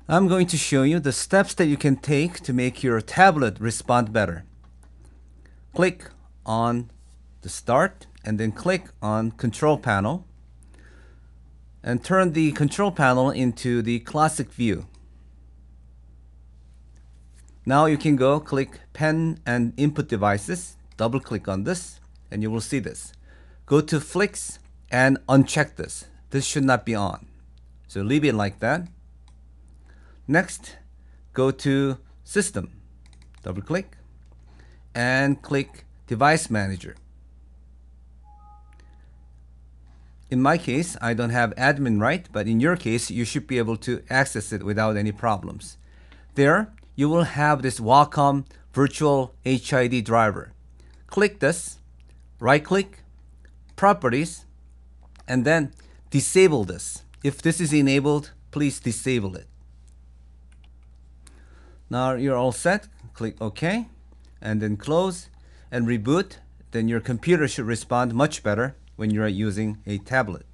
I'm going to show you the steps that you can take to make your tablet respond better. Click on the Start and then click on Control Panel and turn the control panel into the classic view. Now you can go click Pen and Input Devices, double click on this, and you will see this. Go to Flicks and uncheck this. This should not be on. So leave it like that. Next, go to System, double click, and click Device Manager. In my case, I don't have admin right, but in your case, you should be able to access it without any problems. There, you will have this Wacom Virtual HID driver. Click this, right click, Properties, and then disable this. If this is enabled, please disable it. Now you're all set. Click OK, and then close and reboot. Then your computer should respond much better when you're using a tablet.